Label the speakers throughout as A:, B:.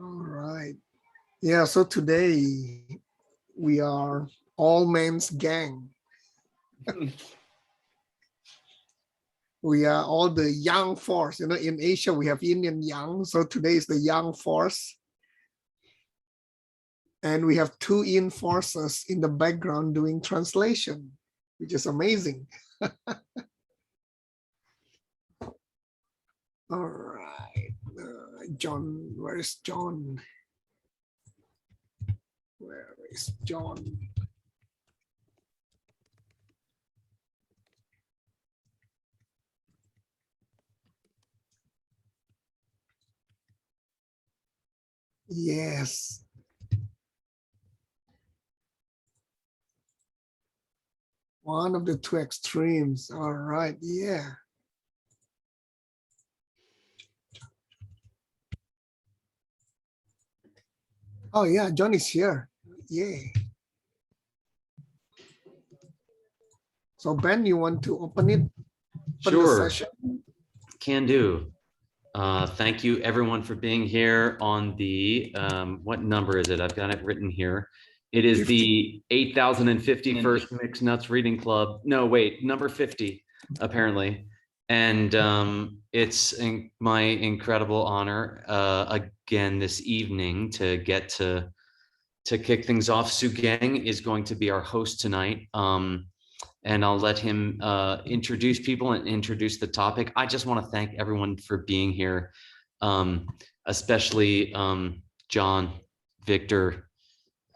A: All right. Yeah, so today we are all men's gang. We are all the young force. You know, in Asia, we have Indian young. So today is the young force. And we have two in forces in the background doing translation, which is amazing. All right. John, where is John? Where is John? Yes. One of the two extremes. All right. Yeah. Oh, yeah. John is here. Yay. So, Ben, you want to open it?
B: Sure. Can do. Thank you, everyone, for being here on the, what number is it? I've got it written here. It is 50. The 8051st Mixed Nuts Reading Club. No, wait, number 50, apparently. And it's my incredible honor again this evening to get to kick things off. Tsongkapa is going to be our host tonight. And I'll let him introduce people and introduce the topic. I just want to thank everyone for being here, especially John, Victor,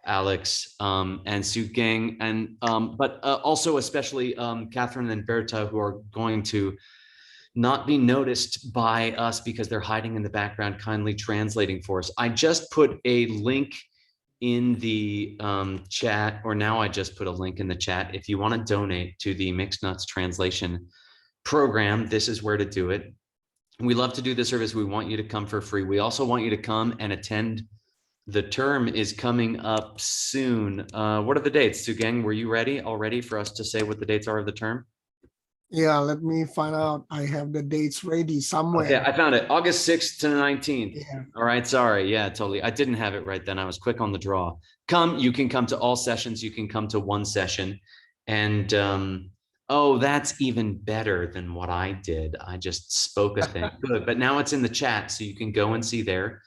B: Alex, and Tsongkapa, and but also especially Catherine and Berta, who are going to not be noticed by us because they're hiding in the background, kindly translating for us. I just put a link in the chat, or now I just put a link in the chat. If you want to donate to the Mixed Nuts translation program, this is where to do it. We love to do the service. We want you to come for free. We also want you to come and attend. The term is coming up soon. What are the dates? Tsongkapa, were you ready already for us to say what the dates are of the term?
A: Yeah, let me find out. I have the dates ready somewhere.
B: Okay, I found it. August 6th to the 19th. Yeah. All right, sorry. Yeah, totally. I didn't have it right then. I was quick on the draw. You can come to all sessions. You can come to one session. And oh, that's even better than what I did. I just spoke a thing. Good, but now it's in the chat, so you can go and see there.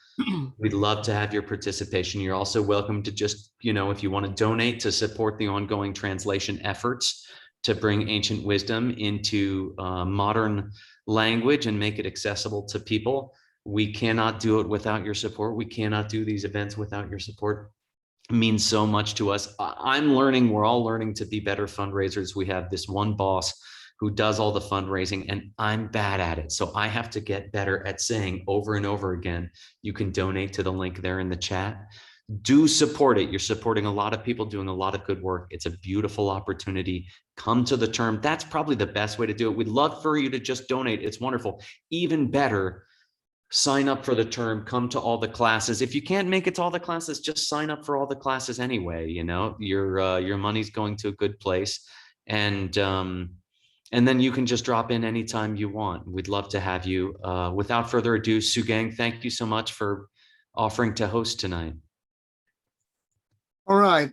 B: We'd love to have your participation. You're also welcome to just, if you want to donate to support the ongoing translation efforts to bring ancient wisdom into modern language and make it accessible to people. We cannot do it without your support. We cannot do these events without your support. It means so much to us. I'm learning, we're all learning to be better fundraisers. We have this one boss who does all the fundraising, and I'm bad at it. So I have to get better at saying over and over again, you can donate to the link there in the chat. Do support it. You're supporting a lot of people doing a lot of good work. It's a beautiful opportunity. Come to the term. That's probably the best way to do it. We'd love for you to just donate. It's wonderful. Even better, sign up for the term, come to all the classes. If you can't make it to all the classes, just sign up for all the classes anyway. Your money's going to a good place. And then you can just drop in anytime you want. We'd love to have you. Without further ado, Tsongkapa, thank you so much for offering to host tonight.
A: All right.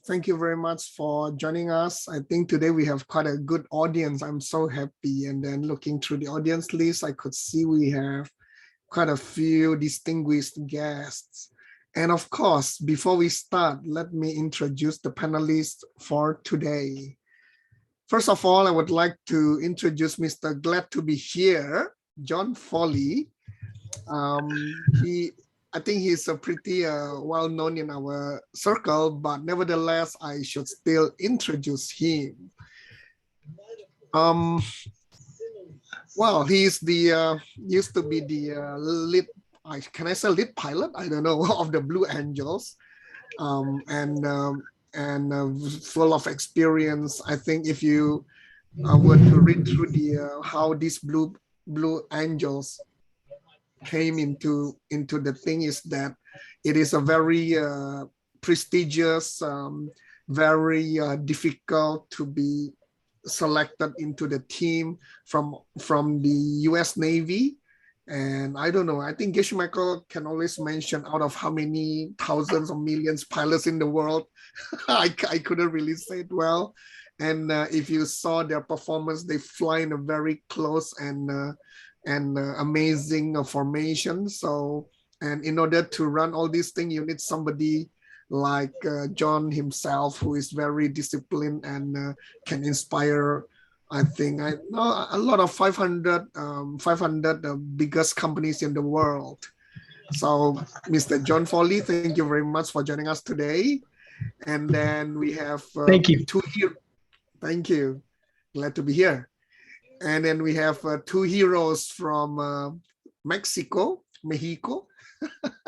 A: Thank you very much for joining us. I think today we have quite a good audience. I'm so happy. And then looking through the audience list, I could see we have quite a few distinguished guests. And of course, before we start, let me introduce the panelists for today. First of all, I would like to introduce Mr. Glad to be here, John Foley. I think he's a pretty well known in our circle, but nevertheless, I should still introduce him. Well, he's the used to be the lead. Can I say lead pilot? I don't know, of the Blue Angels, and full of experience. I think if you were to read through the how these Blue Angels came into the thing, is that it is a very prestigious, very difficult to be selected into the team from the US Navy, And I don't know, I think Geshe Michael can always mention out of how many thousands or millions pilots in the world. I couldn't really say it well. And if you saw their performance, they fly in a very close and amazing formation. So, and in order to run all these things, you need somebody like John himself, who is very disciplined and can inspire. I think I know a lot of 500 biggest companies in the world. So, Mr. John Foley, thank you very much for joining us today. And then we have
C: Thank you.
A: two here. Thank you. Glad to be here. And then we have two heroes from Mexico.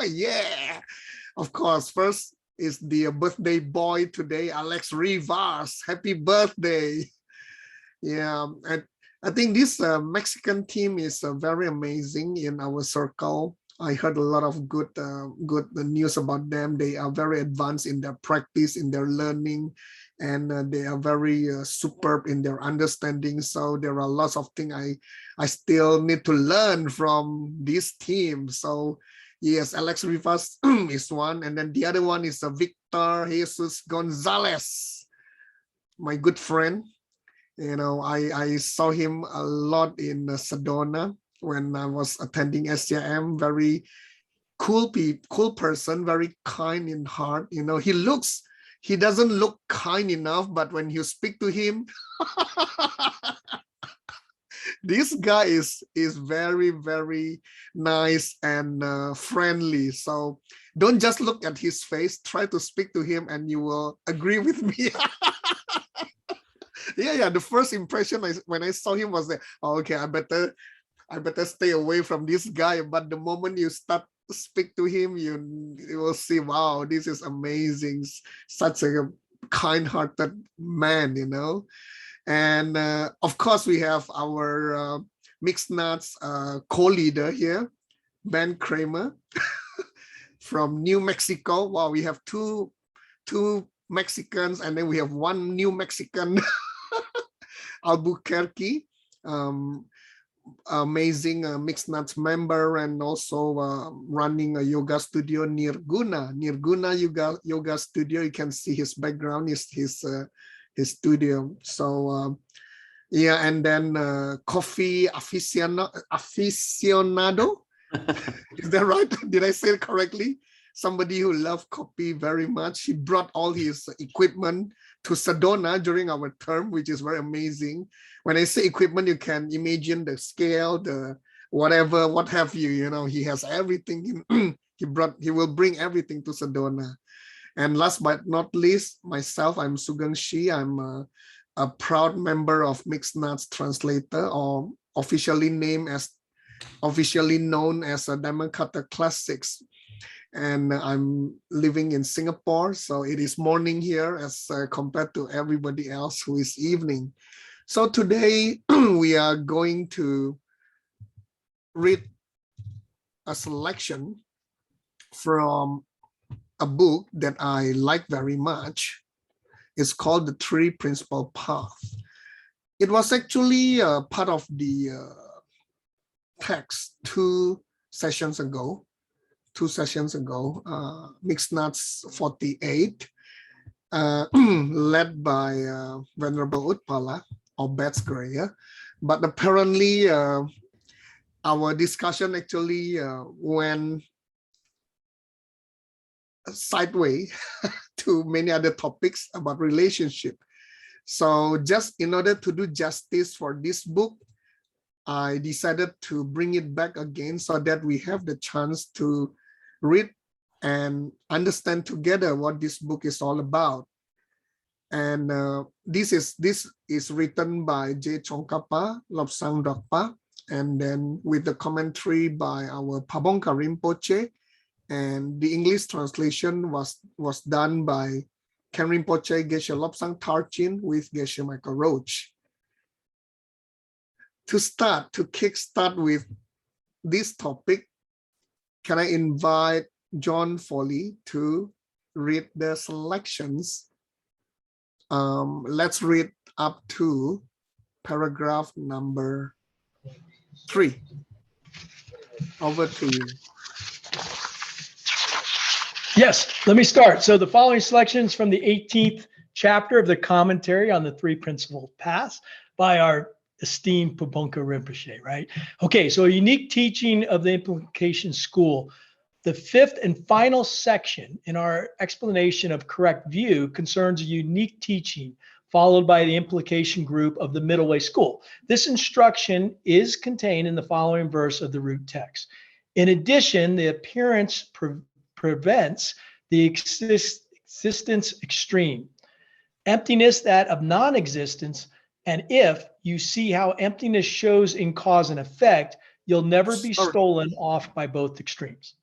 A: Yeah, of course. First is the birthday boy today, Alex Rivas. Happy birthday. Yeah, and I think this Mexican team is very amazing in our circle. I heard a lot of good news about them. They are very advanced in their practice, in their learning, and they are very superb in their understanding. So there are lots of things I still need to learn from this team. So yes, Alex Rivas is one, and then the other one is Victor Jesus Gonzalez, my good friend. You know, I saw him a lot in Sedona when I was attending SCM. Very cool person, very kind in heart. You know, he doesn't look kind enough, but when you speak to him, this guy is very, very nice and friendly. So don't just look at his face, try to speak to him and you will agree with me. Yeah, the first impression when I saw him was that, oh, okay, I better stay away from this guy. But the moment you start to speak to him, you will see, wow, this is amazing. Such a kind-hearted man, you know. And of course, we have our Mixed Nuts co-leader here, Ben Kramer from New Mexico. Wow, we have two Mexicans, and then we have one new Mexican, Albuquerque, amazing Mixed Nuts member, and also running a yoga studio, Nirguna yoga studio. You can see his background is his studio. So yeah, and then coffee aficionado. Is that right? Did I say it correctly? Somebody who loved coffee very much. He brought all his equipment to Sedona during our term, which is very amazing. When I say equipment, you can imagine the scale, the whatever, what have you. You know, he has everything. He will bring everything to Sedona. And last but not least, myself, I'm Sugeng Shi. I'm a proud member of Mixed Nuts Translator, or officially known as Diamond Cutter Classics. And I'm living in Singapore, so it is morning here as compared to everybody else who is evening. So today we are going to read a selection from a book that I like very much. It's called The Three Principal Paths. It was actually part of the text two sessions ago, Mixed Nuts 48, led by Venerable Utpala or Bats Greyer. But apparently our discussion actually went sideways to many other topics about relationship. So just in order to do justice for this book, I decided to bring it back again so that we have the chance to read and understand together what this book is all about. And this is written by J. Tsongkapa, Lobsang Dokpa, and then with the commentary by our Pabongka Rinpoche, and the English translation was done by Khen Rinpoche, Geshe Lobsang Tarchin with Geshe Michael Roach. To kickstart with this topic, can I invite John Foley to read the selections? Let's read up to paragraph number 3. over to you.
C: Yes, let me start. So the following selections from the 18th chapter of the commentary on the three principal paths by our esteemed Pabonka Rinpoche, right? Okay, so a unique teaching of the implication school. The fifth and final section in our explanation of correct view concerns a unique teaching followed by the implication group of the middle way school. This instruction is contained in the following verse of the root text. In addition, the appearance prevents the existence extreme, emptiness that of non-existence, and if you see how emptiness shows in cause and effect, you'll never be stolen off by both extremes.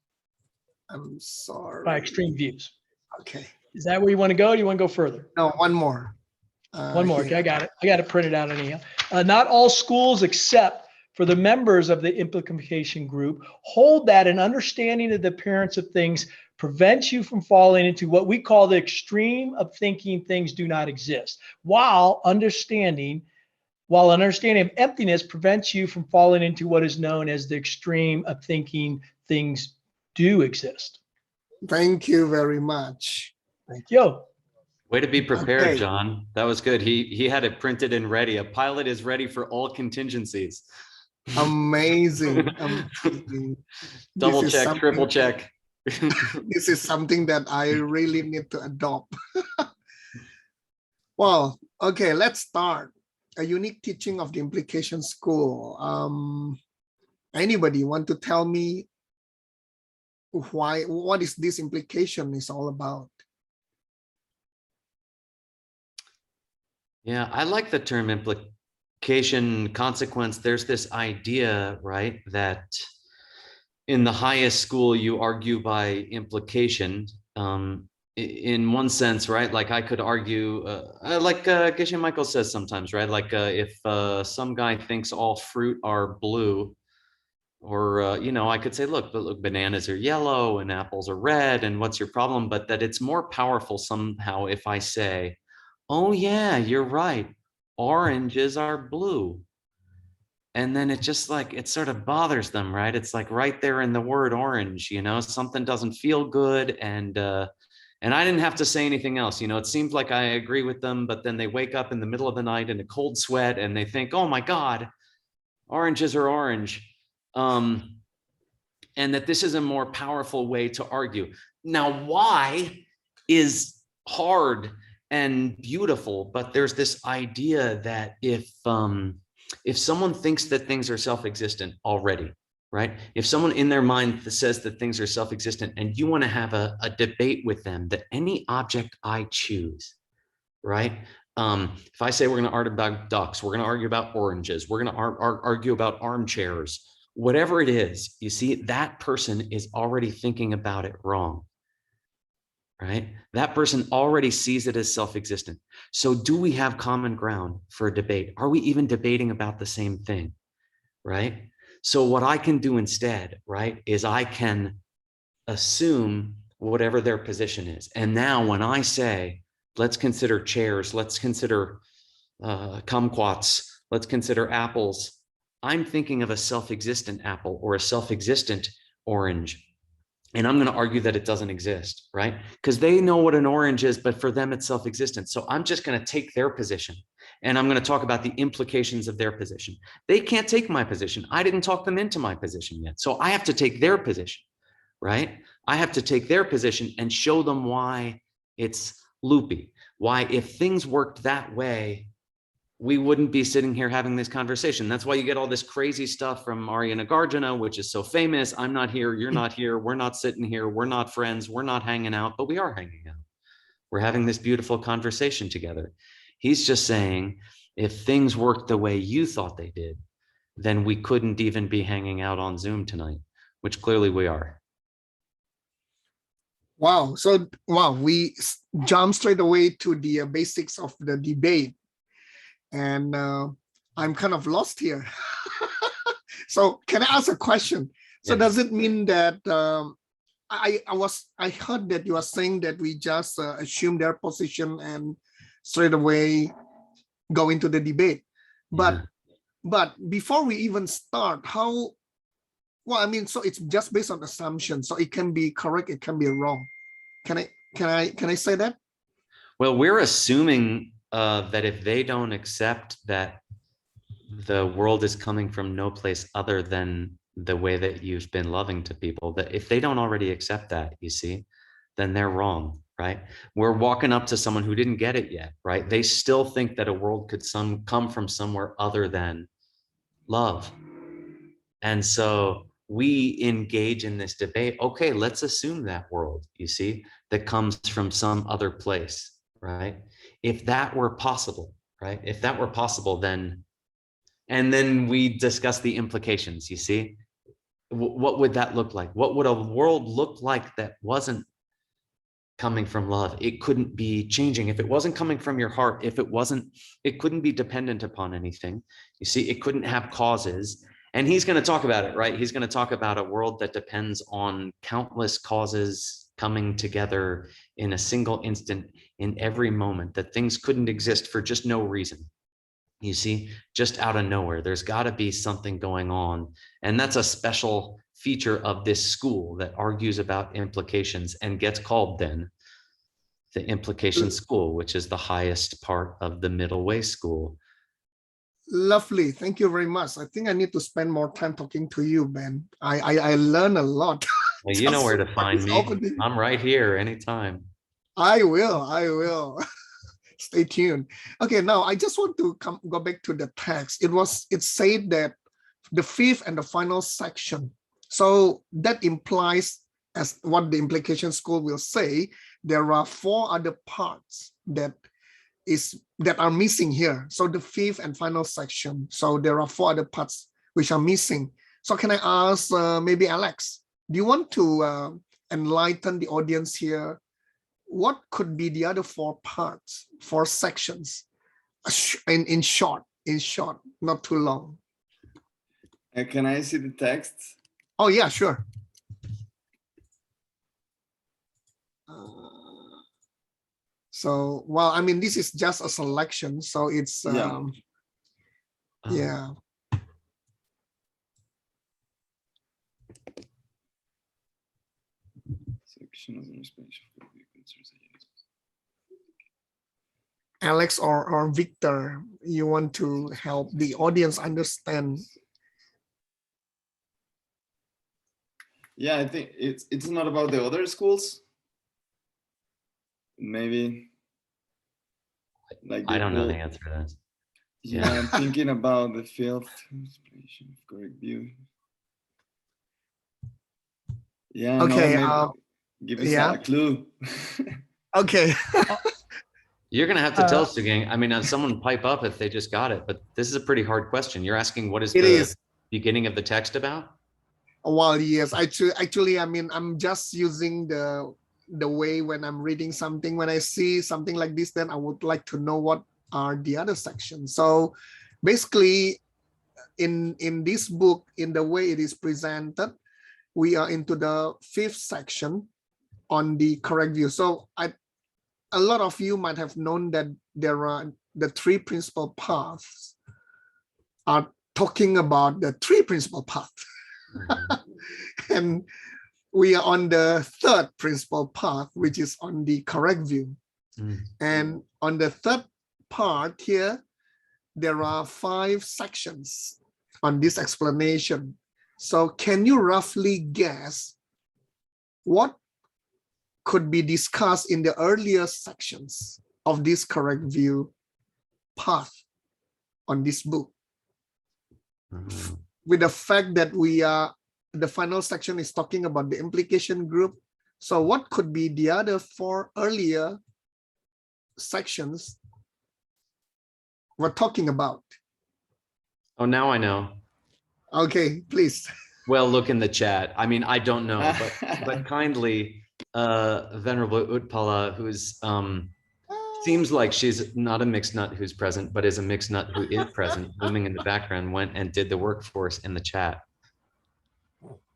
A: I'm sorry.
C: By extreme views.
A: Okay.
C: Is that where you want to go? Or do you want to go further?
A: No, one more.
C: One more. Okay, I got it. I got it printed out anyhow. Not all schools, except for the members of the implication group, hold that an understanding of the appearance of things prevents you from falling into what we call the extreme of thinking things do not exist, while understanding of emptiness prevents you from falling into what is known as the extreme of thinking things do exist.
A: Thank you very much.
C: Thank you.
B: Way to be prepared,
A: Okay.
B: John. That was good. He had it printed and ready. A pilot is ready for all contingencies.
A: Amazing. Amazing.
B: Double
A: This is
B: check, triple check.
A: This is something that I really need to adopt. Well, okay, let's start. A unique teaching of the implication school. Anybody want to tell me what is this implication is all about?
B: Yeah, I like the term implication, consequence. There's this idea, right, that in the highest school you argue by implication. In one sense, right? Like I could argue, like Geshe Michael says sometimes, right? Like if some guy thinks all fruit are blue, or you know, I could say, look, bananas are yellow and apples are red, and what's your problem? But that it's more powerful somehow if I say, oh yeah, you're right, oranges are blue. And then it just like, it sort of bothers them, right? It's like right there in the word orange, you know, something doesn't feel good. And I didn't have to say anything else. You know, it seems like I agree with them, but then they wake up in the middle of the night in a cold sweat and they think, oh my God, oranges are orange. And that this is a more powerful way to argue. Now, why is hard and beautiful, but there's this idea that if someone thinks that things are self-existent already, right? If someone in their mind says that things are self-existent and you want to have a debate with them that any object I choose, right? If I say we're going to argue about ducks, we're going to argue about oranges, we're going to argue about armchairs, whatever it is, you see, that person is already thinking about it wrong, right? That person already sees it as self-existent. So do we have common ground for a debate? Are we even debating about the same thing, right? So what I can do instead, right, is I can assume whatever their position is. And now when I say, let's consider chairs, let's consider kumquats, let's consider apples, I'm thinking of a self-existent apple or a self-existent orange. And I'm going to argue that it doesn't exist, right? Because they know what an orange is, but for them it's self-existent. So I'm just going to take their position and I'm going to talk about the implications of their position. They can't take my position. I didn't talk them into my position yet. So I have to take their position, right? I have to take their position and show them why it's loopy, why if things worked that way, we wouldn't be sitting here having this conversation. That's why you get all this crazy stuff from Arya Nagarjuna, which is so famous. I'm not here, you're not here, we're not sitting here, we're not friends, we're not hanging out, but we are hanging out. We're having this beautiful conversation together. He's just saying, if things worked the way you thought they did, then we couldn't even be hanging out on Zoom tonight, which clearly we are.
A: Wow. So, wow, we jump straight away to the basics of the debate. And I'm kind of lost here. So can I ask a question? So does it mean that I heard that you are saying that we just assume their position and straight away go into the debate. But before we even start, how Well, I mean, so it's just based on assumption. So it can be correct, it can be wrong. Can I say that?
B: Well, we're assuming that if they don't accept that the world is coming from no place other than the way that you've been loving to people, that if they don't already accept that, you see, then they're wrong, right? We're walking up to someone who didn't get it yet, right? They still think that a world could come from somewhere other than love. And so we engage in this debate. Okay, let's assume that world, you see, that comes from some other place, right? If that were possible, right? If that were possible, then, and then we discuss the implications, you see. What would that look like? What would a world look like that wasn't coming from love? It couldn't be changing. If it wasn't coming from your heart, if it couldn't be dependent upon anything. You see, it couldn't have causes. And he's going to talk about it, right? He's going to talk about a world that depends on countless causes coming together in a single instant in every moment, that things couldn't exist for just no reason. You see, just out of nowhere, there's got to be something going on. And that's a special feature of this school that argues about implications and gets called then the implication school, which is the highest part of the middle way school.
A: Lovely. Thank you very much. I think I need to spend more time talking to you, Ben. I learn a lot.
B: Well, you know where to find me. I'm right here anytime.
A: I will. Stay tuned. Okay, now I just want to go back to the text. It said that the fifth and the final section. So that implies, as what the implication school will say, there are 4 other parts that are missing here. So the fifth and final section. So there are 4 other parts which are missing. So can I ask maybe Alex, do you want to enlighten the audience here? What could be the other 4 parts, 4 sections, in short, not too long?
D: Can I see the text?
A: Oh yeah, sure. So, well, I mean, this is just a selection, so it's yeah. Alex or Victor, you want to help the audience understand?
D: Yeah, I think it's not about the other schools. Maybe like
B: I don't know the answer to that.
D: Yeah, I'm thinking about the field inspiration of correct view. Yeah.
A: Okay.
D: No, give us a clue.
A: Okay.
B: You're going to have to tell us, gang. I mean, someone pipe up if they just got it, but this is a pretty hard question. You're asking what is the beginning of the text about?
A: Well, yes, actually, I mean, I'm just using the way when I'm reading something, when I see something like this, then I would like to know what are the other sections. So basically, in this book, in the way it is presented, we are into the 5th section on the correct view. So a lot of you might have known that there are the 3 principal paths are talking about the 3 principal paths. And we are on the 3rd principal path, which is on the correct view. And on the 3rd part here, there are 5 sections on this explanation. So can you roughly guess what could be discussed in the earlier sections of this correct view path on this book? With the fact that the final section is talking about the implication group. So what could be the other 4 earlier sections we're talking about?
B: Oh, now I know.
A: Okay, please.
B: Well, look in the chat. I mean, I don't know, but kindly, Venerable Utpala, who's seems like she's not a mixed nut who's present, but is a mixed nut who is present, looming in the background, went and did the work for us in the chat.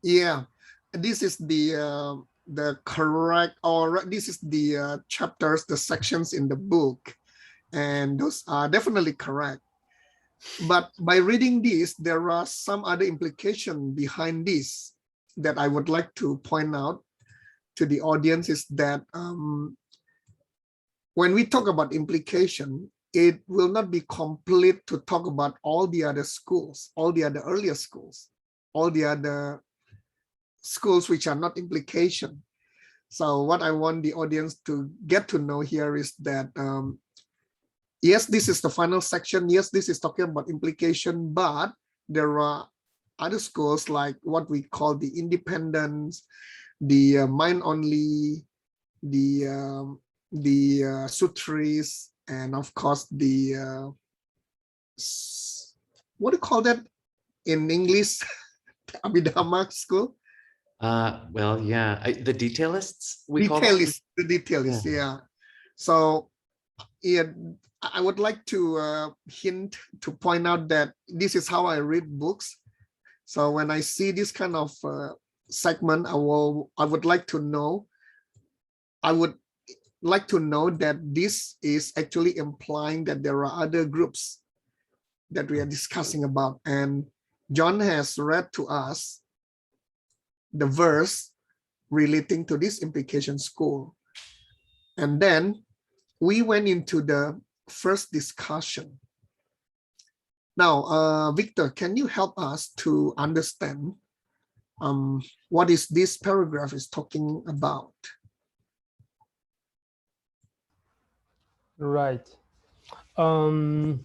A: Yeah, this is the correct, or this is the chapters, the sections in the book, and those are definitely correct. But by reading this, there are some other implication behind this that I would like to point out to the audience is that when we talk about implication, it will not be complete to talk about all the other schools, all the other earlier schools, all the other schools which are not implication. So what I want the audience to get to know here is that, yes, this is the final section. Yes, this is talking about implication, but there are other schools like what we call the independence, the mind only, the sutras, and of course the what do you call that in English? Abhidhamma school.
B: Well, yeah, the detailists. We call them?
A: Detailists, the detailists, yeah. So yeah, I would like to hint to point out that this is how I read books. So when I see this kind of segment, I would like to know. I would like to know that this is actually implying that there are other groups that we are discussing about. And John has read to us the verse relating to this implication school. And then we went into the first discussion. Now, Victor, can you help us to understand what is this paragraph is talking about?
E: Right. You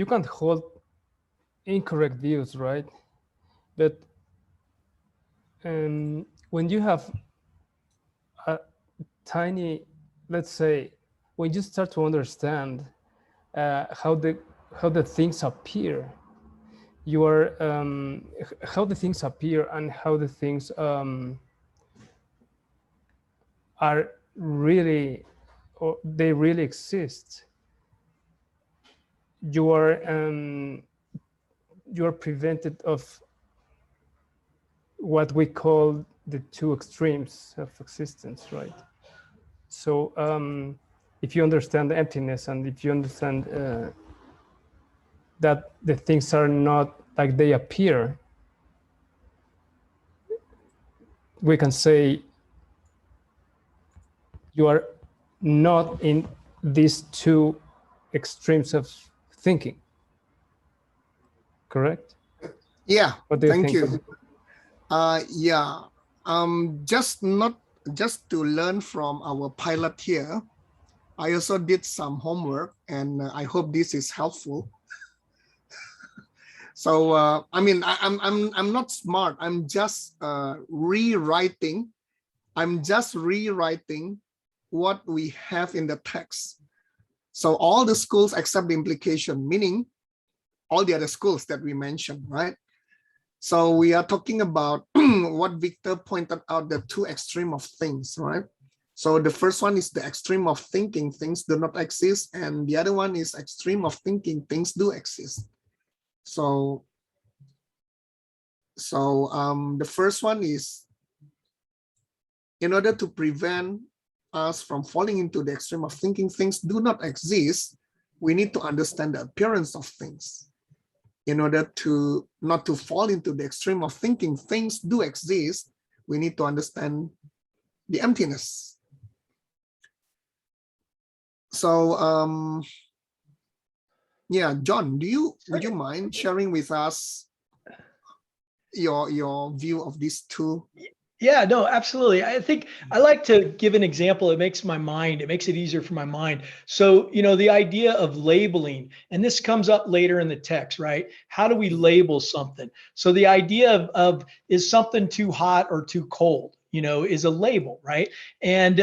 E: can't hold incorrect views, right? But when you have a tiny, let's say, when you start to understand how the things appear, you are how the things appear and how the things are really, or they really exist. You are prevented of what we call the two extremes of existence, right? So if you understand the emptiness, and if you understand that the things are not like they appear, we can say you are not in these two extremes of thinking. Correct?
A: Yeah,
E: What do you
A: thank
E: think?
A: you. Yeah, just to learn from our pilot here, I also did some homework, and I hope this is helpful. So I mean, I'm not smart. I'm just rewriting. I'm just rewriting what we have in the text. So all the schools except the implication, meaning all the other schools that we mentioned, right? So we are talking about what Victor pointed out, the two extreme of things, right? So the first one is the extreme of thinking things do not exist, and the other one is extreme of thinking things do exist. So the first one is, in order to prevent us from falling into the extreme of thinking things do not exist, we need to understand the appearance of things. In order to not to fall into the extreme of thinking things do exist, we need to understand the emptiness. So yeah, John, would you mind sharing with us your view of these two?
C: Yeah, no, absolutely. I think I like to give an example. It makes it easier for my mind. So, the idea of labeling, and this comes up later in the text, right? How do we label something? So the idea of is something too hot or too cold, is a label, right? And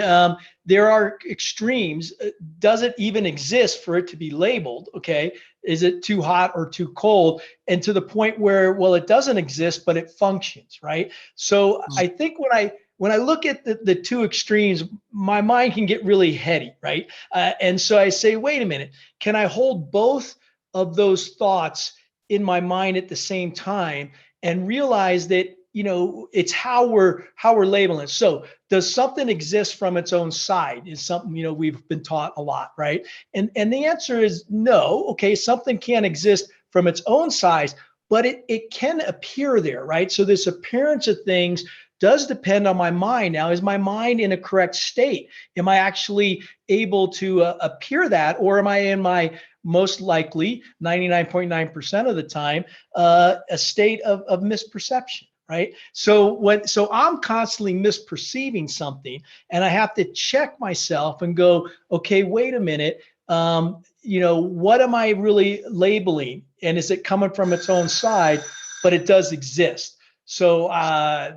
C: there are extremes. Does it even exist for it to be labeled? Okay. Is it too hot or too cold? And to the point where, well, it doesn't exist, but it functions, right? So I think when I look at the two extremes, my mind can get really heady, right? And so I say, wait a minute, can I hold both of those thoughts in my mind at the same time and realize that it's how we're labeling it. So does something exist from its own side is something, we've been taught a lot, right? And the answer is no. Okay, something can't exist from its own size, but it can appear there, right? So this appearance of things does depend on my mind. Now, is my mind in a correct state? Am I actually able to appear that, or am I in my most likely 99.9% of the time a state of misperception, right? So I'm constantly misperceiving something, and I have to check myself and go, okay, wait a minute. What am I really labeling? And is it coming from its own side? But it does exist. So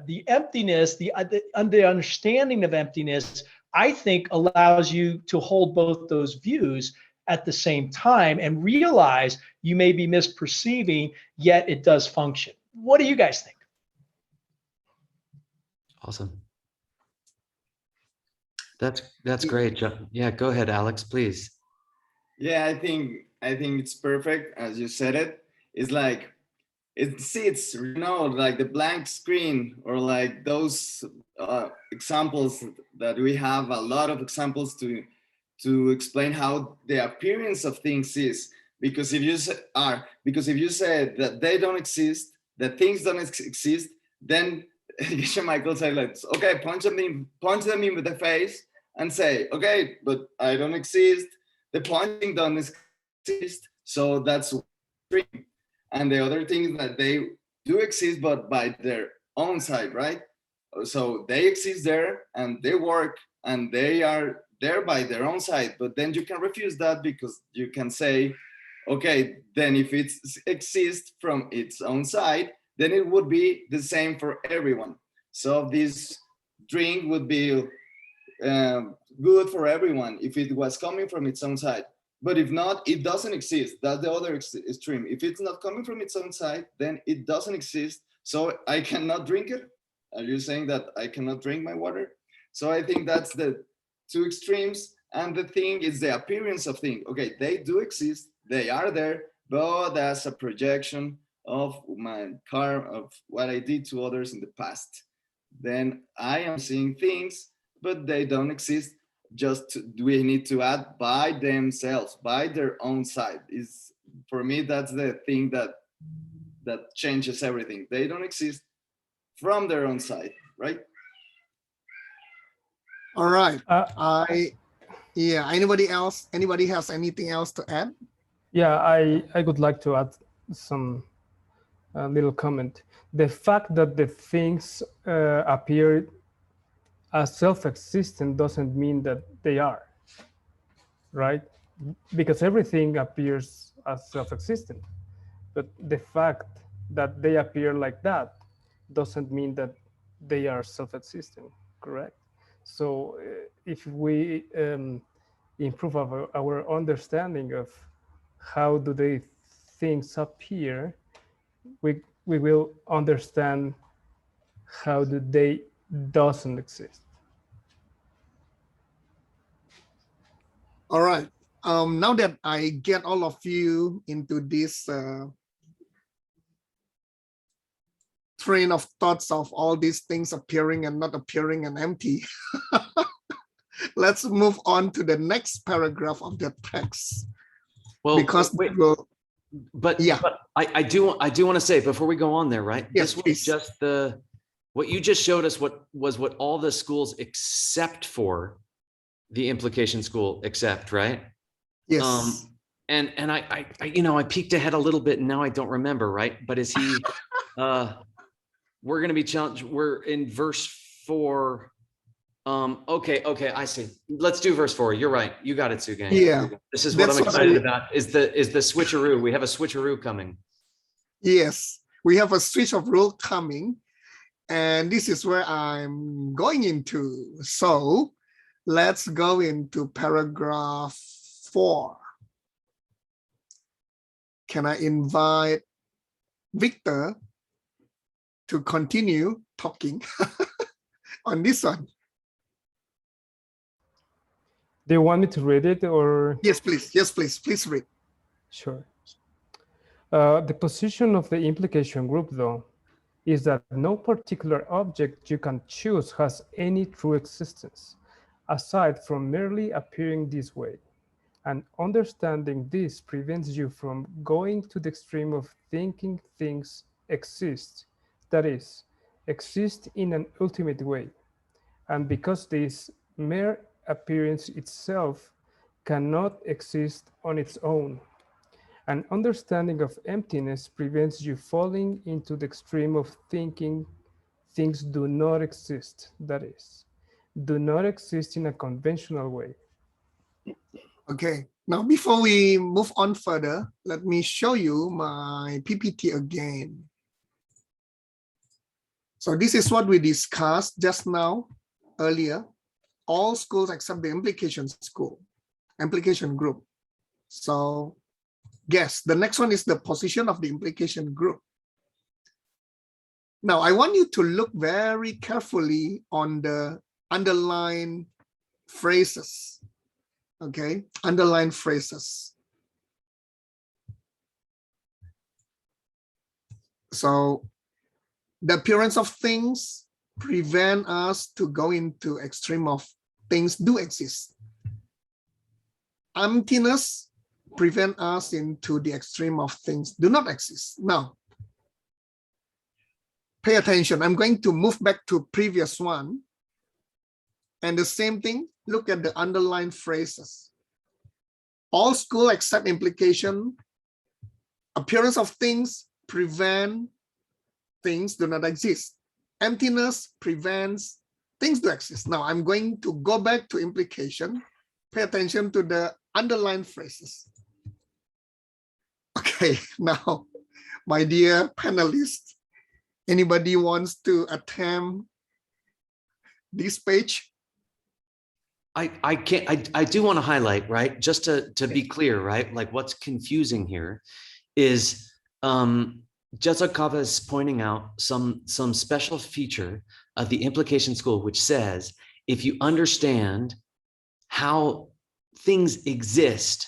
C: the emptiness, the understanding of emptiness, I think allows you to hold both those views at the same time and realize you may be misperceiving, yet it does function. What do you guys think?
B: Awesome. That's great. Yeah, go ahead, Alex, please.
D: Yeah, I think it's perfect as you said it. It's like it's like the blank screen, or like those examples that we have, a lot of examples to explain how the appearance of things is. Because if you say that they don't exist, that things don't exist, then Geshe Michael said, let's punch them in with the face and say, okay, but I don't exist. The punching don't exist, so that's dream. And the other thing is that they do exist, but by their own side, right? So they exist there and they work and they are there by their own side. But then you can refuse that, because you can say, okay, then if it exists from its own side, then it would be the same for everyone. So this drink would be good for everyone if it was coming from its own side. But if not, it doesn't exist. That's the other extreme. If it's not coming from its own side, then it doesn't exist. So I cannot drink it. Are you saying that I cannot drink my water? So I think that's the two extremes. And the thing is the appearance of things. Okay, they do exist. They are there, but that's a projection of my karma, of what I did to others in the past. Then I am seeing things, but they don't exist. Just we need to add by themselves, by their own side. Is for me, that's the thing that changes everything. They don't exist from their own side, right?
A: All right. Anybody else? Anybody has anything else to add?
E: Yeah, I would like to add some little comment. The fact that the things appear as self-existent doesn't mean that they are, right? Because everything appears as self-existent, but the fact that they appear like that doesn't mean that they are self-existent, correct? So if we improve our understanding of how do they things appear, we will understand how do they doesn't exist.
A: All right. Now that I get all of you into this train of thoughts of all these things appearing and not appearing and empty, let's move on to the next paragraph of the text.
B: Well,
A: because
B: wait, but I do want to say before we go on there, right?
A: Yes,
B: this
A: please.
B: was just what you just showed us. What all the schools except for the implication school accept, right?
A: Yes.
B: And I I peeked ahead a little bit and now I don't remember, right? But is he? We're going to be challenged. We're in verse 4. Okay, I see. Let's do verse 4. You're right. You got it, Tsugang.
A: Yeah.
B: This is what I'm excited about. Is the switcheroo. We have a switcheroo coming.
A: Yes, we have a switch of rule coming, and this is where I'm going into. So let's go into paragraph 4. Can I invite Victor to continue talking on this one?
E: Do you want me to read it or?
A: Yes, please. Yes, please. Please read.
E: Sure. The position of the implication group, though, is that no particular object you can choose has any true existence, aside from merely appearing this way. And understanding this prevents you from going to the extreme of thinking things exist, that is, exist in an ultimate way. And because this mere appearance itself cannot exist on its own, an understanding of emptiness prevents you falling into the extreme of thinking things do not exist, that is, do not exist in a conventional way.
A: Okay, now before we move on further, let me show you my PPT again. So this is what we discussed just now, earlier. All schools except the implication group. So guess, the next one is the position of the implication group. Now, I want you to look very carefully on the underlined phrases, okay? Underlined phrases. So the appearance of things prevent us to go into extreme of things do exist. Emptiness prevent us into the extreme of things do not exist. Now, pay attention. I'm going to move back to previous one. And the same thing, look at the underlined phrases. All school except implication, appearance of things prevent things do not exist. Emptiness prevents things to exist. Now I'm going to go back to implication. Pay attention to the underlined phrases. Okay, now, my dear panelists, anybody wants to attempt this page?
B: I do want to highlight, right? Just to be clear, right? Like what's confusing here is Tsongkapa is pointing out some special feature of the implication school, which says, if you understand how things exist,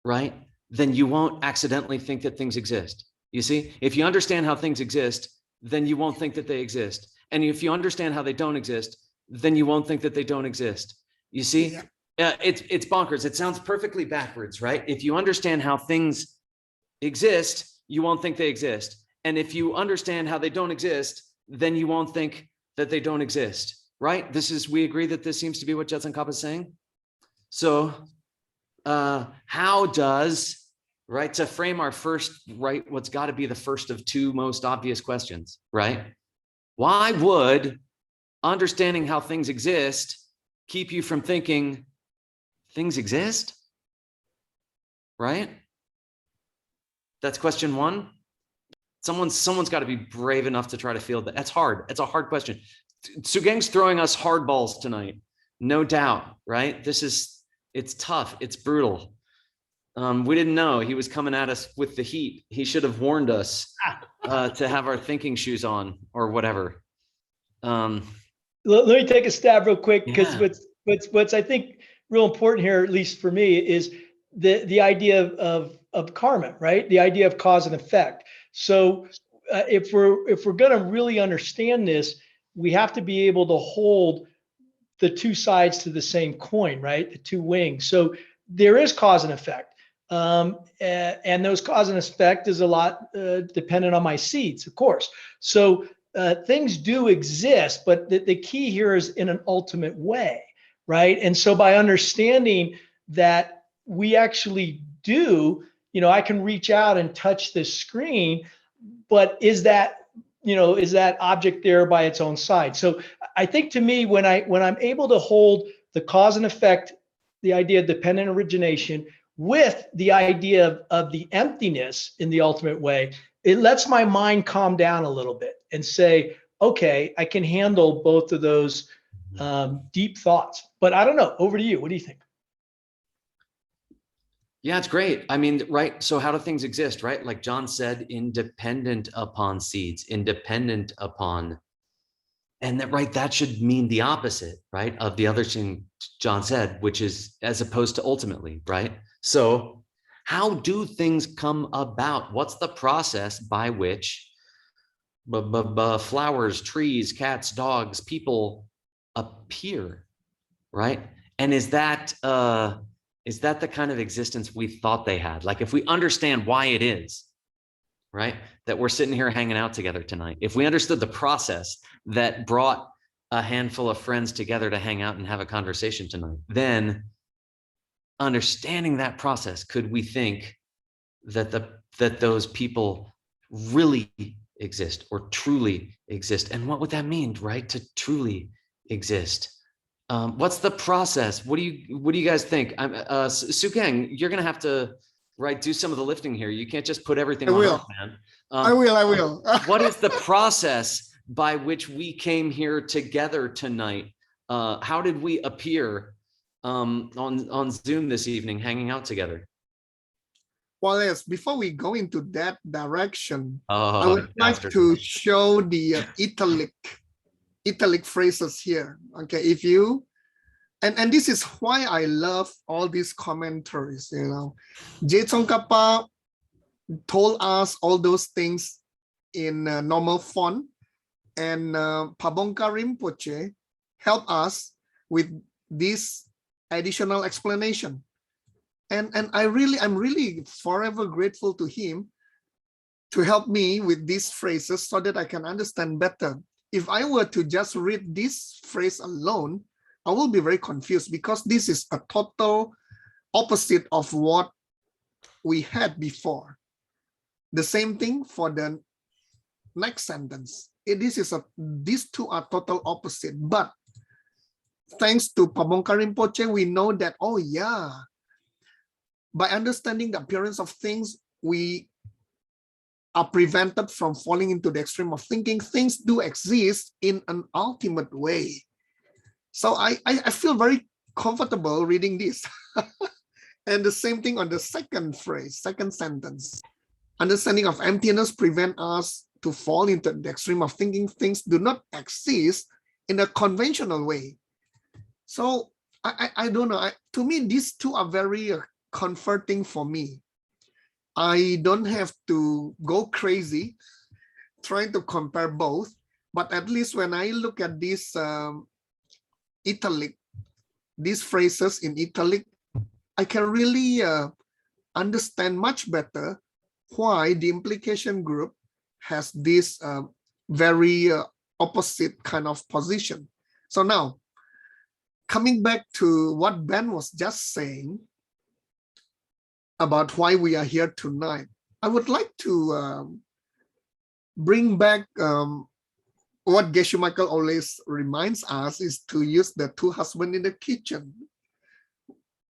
B: right? Then you won't accidentally think that things exist. You see, if you understand how things exist, then you won't think that they exist. And if you understand how they don't exist, then you won't think that they don't exist. You see, it's bonkers. It sounds perfectly backwards, right? If you understand how things exist, you won't think they exist. And if you understand how they don't exist, then you won't think that they don't exist, right? We agree that this seems to be what Tsongkapa is saying. So how does, right, to frame our first, right, what's got to be the first of two most obvious questions, right? Why would understanding how things exist keep you from thinking things exist, right? That's question one. Someone's got to be brave enough to try to field that. That's hard. It's a hard question. Tsugeng's throwing us hard balls tonight, no doubt, right? It's tough. It's brutal. We didn't know he was coming at us with the heat. He should have warned us to have our thinking shoes on or whatever.
C: Let me take a stab real quick, because what's I think real important here, at least for me, is the idea of karma, right? The idea of cause and effect. So if we're going to really understand this, we have to be able to hold the two sides to the same coin, right? The two wings. So there is cause and effect. And those cause and effect is a lot dependent on my seeds, of course. So things do exist, but the key here is in an ultimate way, right? And so by understanding that we actually do, I can reach out and touch this screen, but is that object there by its own side? So I think, to me, when I'm able to hold the cause and effect, the idea of dependent origination, with the idea of the emptiness in the ultimate way, it lets my mind calm down a little bit and say, okay, I can handle both of those deep thoughts. But I don't know. Over to you. What do you think?
B: Yeah, it's great. I mean, right. So how do things exist, right? Like John said, independent upon seeds, independent upon, and that should mean the opposite, right? Of the other thing John said, which is as opposed to ultimately, right? So how do things come about? What's the process by which flowers, trees, cats, dogs, people appear, right? And is that the kind of existence we thought they had? Like, if we understand why it is, right, that we're sitting here hanging out together tonight, if we understood the process that brought a handful of friends together to hang out and have a conversation tonight, then understanding that process, could we think that those people really exist or truly exist? And what would that mean, right? To truly exist. What's the process? What do you guys think? Sukeng, you're gonna have to do some of the lifting here. You can't just put everything on us, man.
A: I will.
B: What is the process by which we came here together tonight? How did we appear on Zoom this evening, hanging out together?
A: Well, yes, before we go into that direction, I
B: Oh,
A: would like to show the italic phrases here. Okay, if you, and this is why I love all these commentaries, you know. Tsongkapa told us all those things in normal font, and Pabongka Rinpoche helped us with this additional explanation. And I'm really forever grateful to him to help me with these phrases so that I can understand better. If I were to just read this phrase alone, I will be very confused, because this is a total opposite of what we had before. The same thing for the next sentence. These two are total opposite, but thanks to Pabongka Rinpoche, we know that, oh yeah, by understanding the appearance of things, we are prevented from falling into the extreme of thinking things do exist in an ultimate way. So I feel very comfortable reading this. And the same thing on the second phrase, second sentence. Understanding of emptiness prevent us to fall into the extreme of thinking things do not exist in a conventional way. So I don't know. To me, these two are very comforting for me. I don't have to go crazy trying to compare both, but at least when I look at these italic, these phrases in italic, I can really understand much better why the implication group has this very opposite kind of position. So now, coming back to what Ben was just saying about why we are here tonight, I would like to bring back what Geshe Michael always reminds us is to use the two husbands in the kitchen.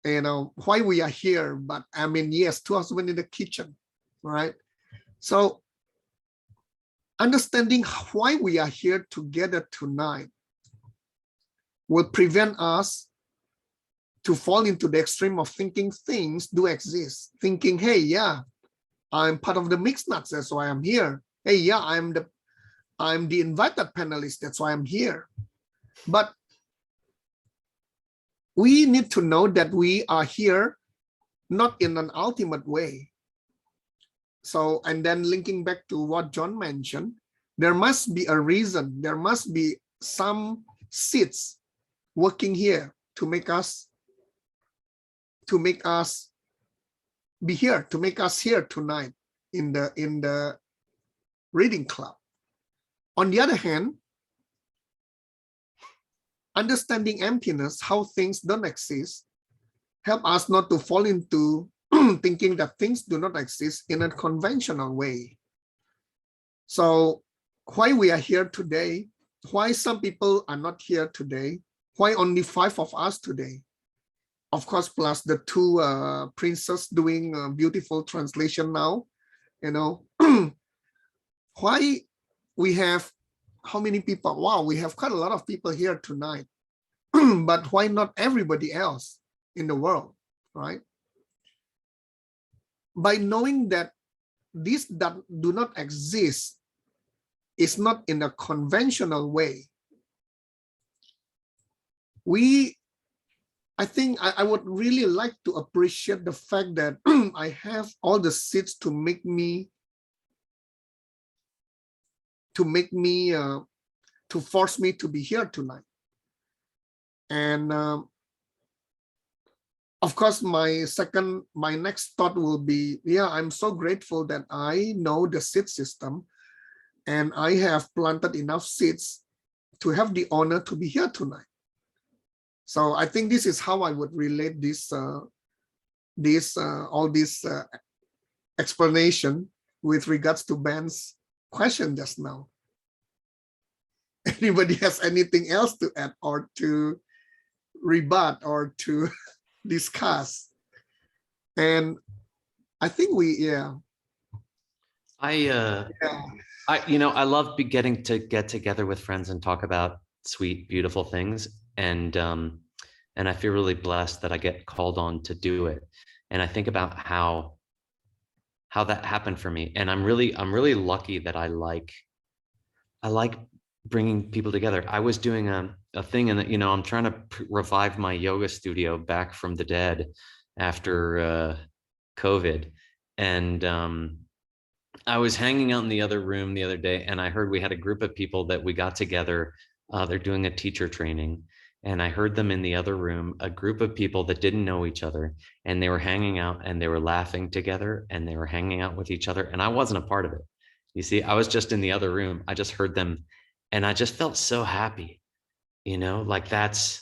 A: You know, why we are here, but I mean, yes, two husbands in the kitchen, right? So understanding why we are here together tonight will prevent us to fall into the extreme of thinking things do exist. Thinking, hey, yeah, I'm part of the mixed nuts, that's why I'm here. Hey, yeah, I'm the invited panelist, that's why I'm here. But we need to know that we are here not in an ultimate way. So, and then linking back to what John mentioned, there must be a reason, there must be some seeds working here to make us be here, to make us here tonight in the reading club. On the other hand, understanding emptiness, how things don't exist, help us not to fall into thinking that things do not exist in a conventional way. So why we are here today, why some people are not here today, why only 5 of us today? Of course, plus the 2 princes doing a beautiful translation now, you know. Why we have, how many people? Wow, we have quite a lot of people here tonight. But why not everybody else in the world, right? By knowing that these that do not exist is not in a conventional way, I think I would really like to appreciate the fact that I have all the seeds to make me to make me, to force me to be here tonight. And of course, my next thought will be, yeah, I'm so grateful that I know the seed system and I have planted enough seeds to have the honor to be here tonight. So I think this is how I would relate this, all this explanation with regards to Ben's question just now. Anybody has anything else to add or to rebut or to discuss? And I think
B: I love getting to get together with friends and talk about sweet, beautiful things. And I feel really blessed that I get called on to do it. And I think about how that happened for me. And I'm really lucky that I like bringing people together. I was doing a thing, and I'm trying to revive my yoga studio back from the dead after COVID. And I was hanging out in the other room the other day, and I heard we had a group of people that we got together. They're doing a teacher training. And I heard them in the other room, a group of people that didn't know each other, and they were hanging out and they were laughing together and they were hanging out with each other. And I wasn't a part of it. You see, I was just in the other room. I just heard them and I just felt so happy, like that's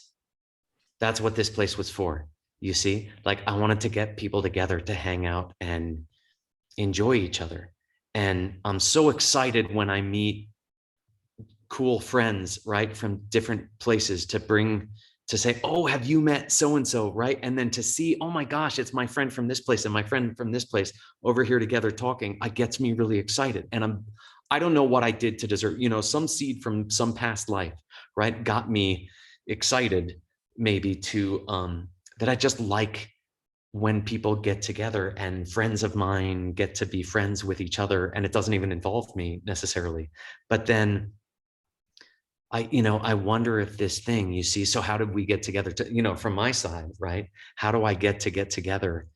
B: what this place was for. You see, like I wanted to get people together to hang out and enjoy each other. And I'm so excited when I meet cool friends, right, from different places to say, oh, have you met so-and-so, right? And then to see, oh my gosh, it's my friend from this place and my friend from this place over here together talking, it gets me really excited. And I don't know what I did to deserve, some seed from some past life, right, got me excited maybe to, that I just like when people get together and friends of mine get to be friends with each other, and it doesn't even involve me necessarily. But then I wonder if this thing, you see, so how did we get together to, from my side, right? How do I get together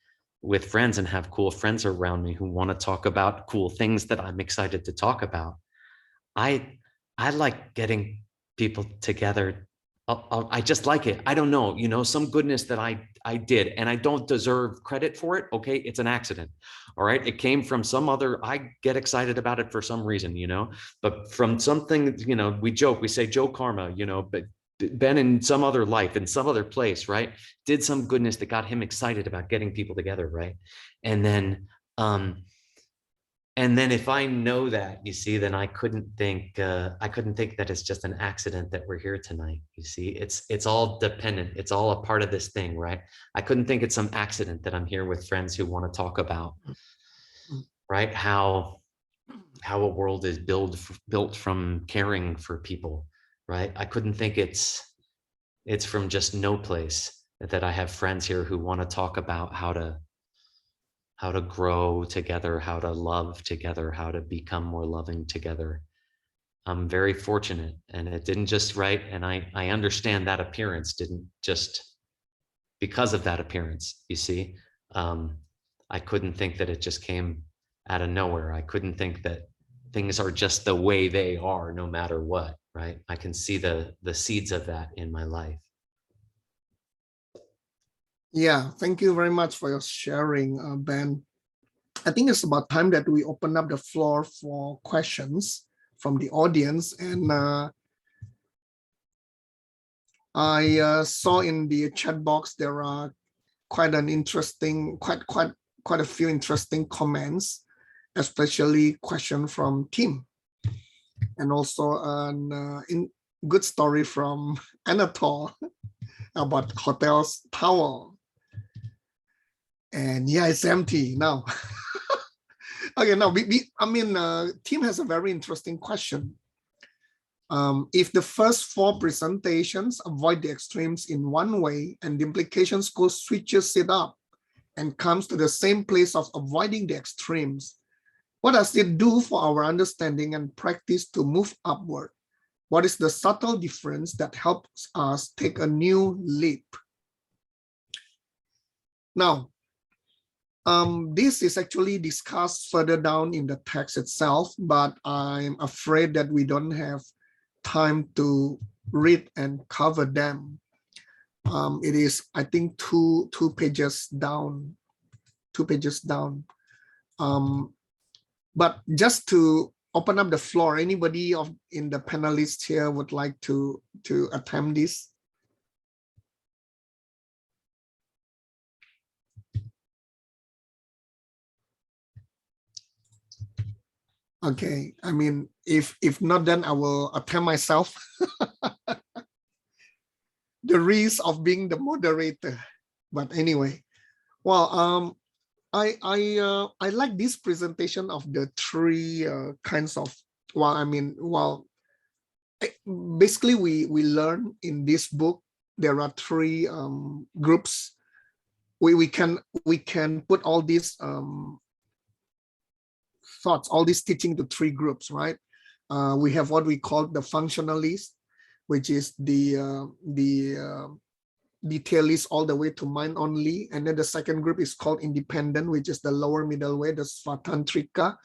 B: with friends and have cool friends around me who want to talk about cool things that I'm excited to talk about? I like getting people together. I just like it. I don't know, some goodness that I did, and I don't deserve credit for it. Okay. It's an accident. All right. It came from some other, I get excited about it for some reason, but from something, we joke, we say Joe Karma, but Ben in some other life, in some other place, right, did some goodness that got him excited about getting people together. Right. And then if I know that, you see, then I couldn't think that it's just an accident that we're here tonight. You see, it's all dependent. It's all a part of this thing, right? I couldn't think it's some accident that I'm here with friends who want to talk about, right, how a world is built from caring for people, right? I couldn't think it's from just no place that I have friends here who want to talk about how to grow together, how to love together, how to become more loving together. I'm very fortunate, and it didn't just, right, and I understand that appearance didn't just because of that appearance, you see. I couldn't think that it just came out of nowhere. I couldn't think that things are just the way they are no matter what, right? I can see the seeds of that in my life.
A: Yeah, thank you very much for your sharing, Ben. I think it's about time that we open up the floor for questions from the audience. And I saw in the chat box there are quite a few interesting comments, especially question from Tim, and also a good story from Anatole about hotel's tower. And yeah, it's empty now. Okay, now Tim has a very interesting question. If the first 4 presentations avoid the extremes in one way, and the implication school switches it up and comes to the same place of avoiding the extremes, what does it do for our understanding and practice to move upward? What is the subtle difference that helps us take a new leap? Now, This is actually discussed further down in the text itself, but I'm afraid that we don't have time to read and cover them. It is, I think, two pages down, 2 pages down. But just to open up the floor, anybody in the panelists here would like to attempt this? Okay, I mean, if not, then I will attempt myself. The risk of being the moderator, but anyway, well, I like this presentation of the 3 kinds of. Well, I mean, well, basically we learn in this book there are 3 groups. We can put all these thoughts, all this teaching to 3 groups, right? We have what we call the functionalists, which is the detailist all the way to mind only. And then the second group is called independent, which is the lower middle way, the svatantrika.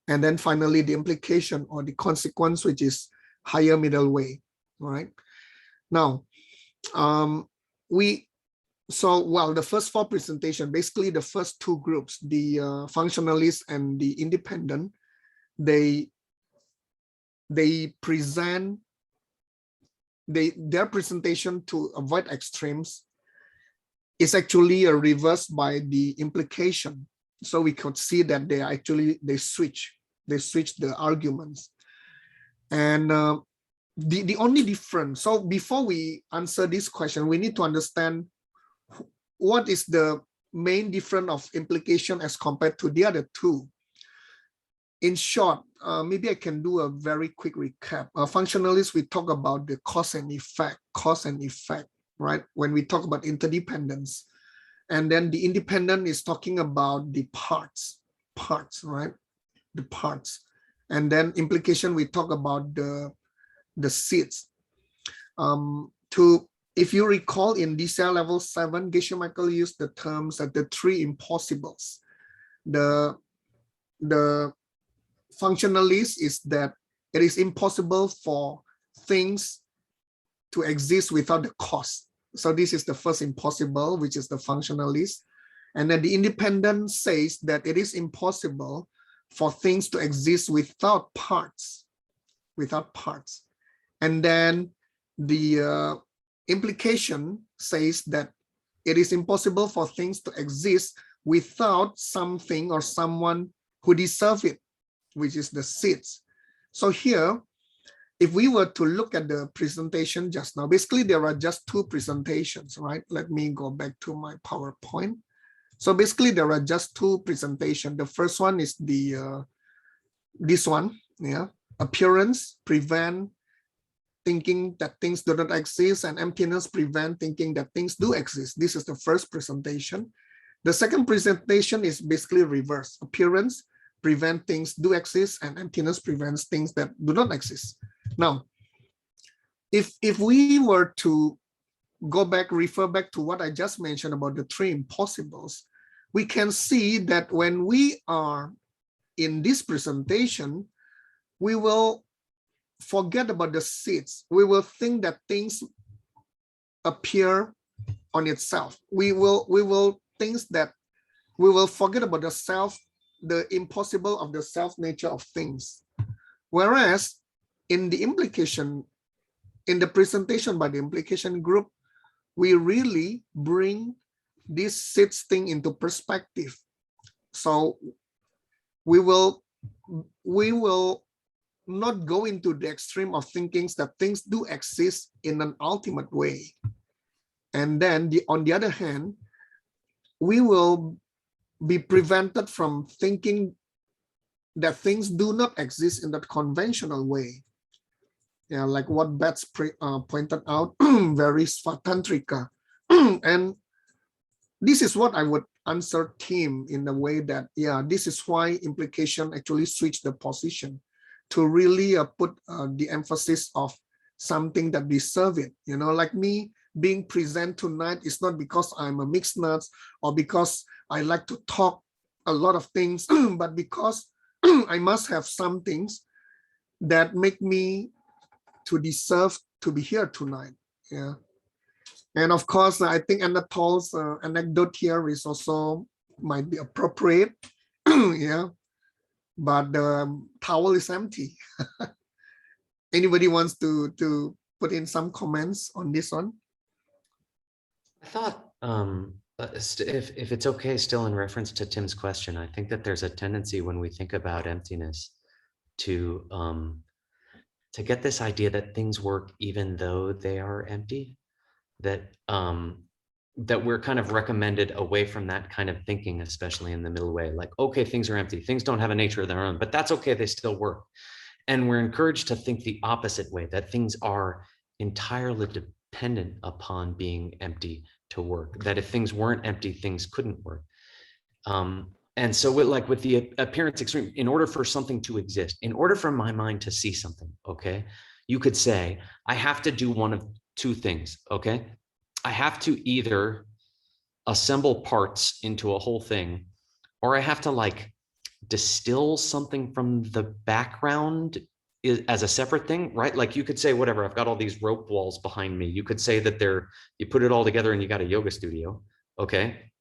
A: And then finally the implication or the consequence, which is higher middle way, right? Now, the first 4 presentation, basically the first 2 groups, the functionalists and the independent, they present their presentation to avoid extremes is actually a reverse by the implication. So we could see that they switch the arguments. And the only difference, so before we answer this question, we need to understand what is the main difference of implication as compared to the other 2. In short, maybe I can do a very quick recap. Functionalists, we talk about the cause and effect, right? When we talk about interdependence. And then the independent is talking about the parts, right? The parts. And then implication, we talk about the seeds. If you recall, in DCL level 7, Geshe Michael used the terms that the 3 impossibles. The functionalist is that it is impossible for things to exist without the cause. So this is the first impossible, which is the functionalist. And then the independent says that it is impossible for things to exist without parts. And then the implication says that it is impossible for things to exist without something or someone who deserve it, which is the seeds. So here, if we were to look at the presentation just now, basically there are just 2 presentations, right? Let me go back to my PowerPoint. So basically there are just 2 presentations. The first one is this one, yeah. Appearance prevent thinking that things do not exist, and emptiness prevent thinking that things do exist. This is the first presentation. The second presentation is basically reverse. Appearance prevent things do exist, and emptiness prevents things that do not exist. Now, if we were to refer back to what I just mentioned about the 3 impossibles, we can see that when we are in this presentation, we will forget about the seeds. We will think that things appear on itself. We will forget about the self, the impossible of the self nature of things. Whereas in the implication, in the presentation by the implication group, we really bring this seeds thing into perspective. So we will not go into the extreme of thinking that things do exist in an ultimate way. And then on the other hand, we will be prevented from thinking that things do not exist in that conventional way. Yeah, like what Bets pointed out, very svatantrika. And this is what I would answer Tim in the way that, yeah, this is why implication actually switched the position to really put the emphasis of something that deserve it. You know, like me being present tonight is not because I'm a mixed nuts or because I like to talk a lot of things, but because I must have some things that make me to deserve to be here tonight. Yeah. And of course, I think Anatol's anecdote here is also might be appropriate. Yeah. But the towel is empty. Anybody wants to put in some comments on this one?
B: I thought, if it's okay, still in reference to Tim's question, I think that there's a tendency when we think about emptiness to get this idea that things work even though they are empty, that that we're kind of recommended away from that kind of thinking, especially in the middle way, like, okay, things are empty, things don't have a nature of their own, but that's okay, they still work. And we're encouraged to think the opposite way, that things are entirely dependent upon being empty to work, that if things weren't empty, things couldn't work. And so with the appearance extreme, in order for something to exist, in order for my mind to see something, okay, you could say, I have to do one of two things, okay? I have to either assemble parts into a whole thing, or I have to like distill something from the background as a separate thing, right? Like you could say, whatever, I've got all these rope walls behind me. You could say that you put it all together and you got a yoga studio, okay?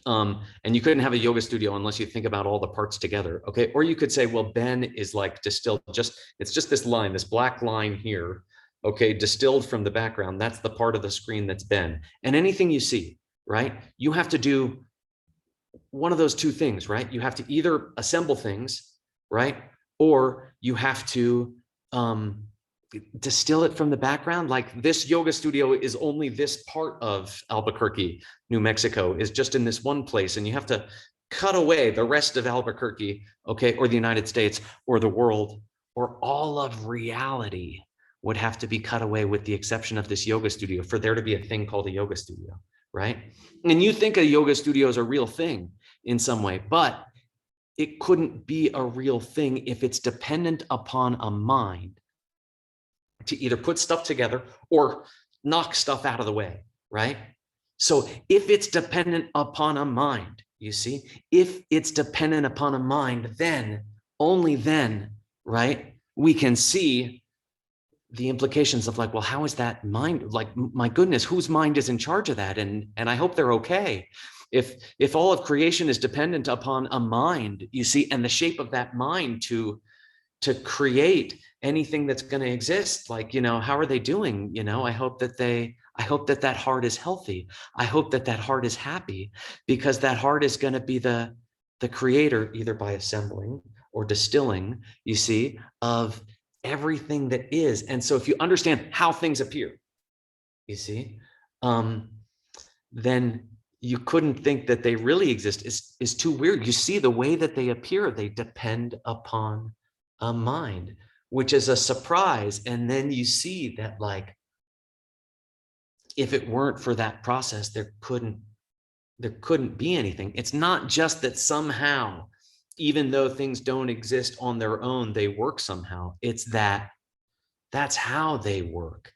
B: And you couldn't have a yoga studio unless you think about all the parts together, okay? Or you could say, well, Ben is like distilled, it's just this line, this black line here, okay, distilled from the background. That's the part of the screen that's Ben. And anything you see, right? You have to do one of those two things, right? You have to either assemble things, right? Or you have to distill it from the background. Like this yoga studio is only this part of Albuquerque, New Mexico, is just in this one place, and you have to cut away the rest of Albuquerque, okay, or the United States, or the world, or all of reality would have to be cut away with the exception of this yoga studio for there to be a thing called a yoga studio, right? And you think a yoga studio is a real thing in some way, but it couldn't be a real thing if it's dependent upon a mind to either put stuff together or knock stuff out of the way, right? So if it's dependent upon a mind, you see, if it's dependent upon a mind, then, only then, right, we can see the implications of like, well, how is that mind, like, my goodness, whose mind is in charge of that? And I hope they're okay. If all of creation is dependent upon a mind, you see, and the shape of that mind to create anything that's going to exist, like, you know, how are they doing? You know, I hope that that heart is healthy. I hope that heart is happy, because that heart is going to be the creator, either by assembling or distilling, you see, of everything that is. And so if you understand how things appear, you see, then you couldn't think that they really exist. Is too weird. You see, the way that they appear, they depend upon a mind, which is a surprise. And then you see that, like, if it weren't for that process, there couldn't be anything. It's not just that somehow, even though things don't exist on their own, they work somehow. It's that's how they work.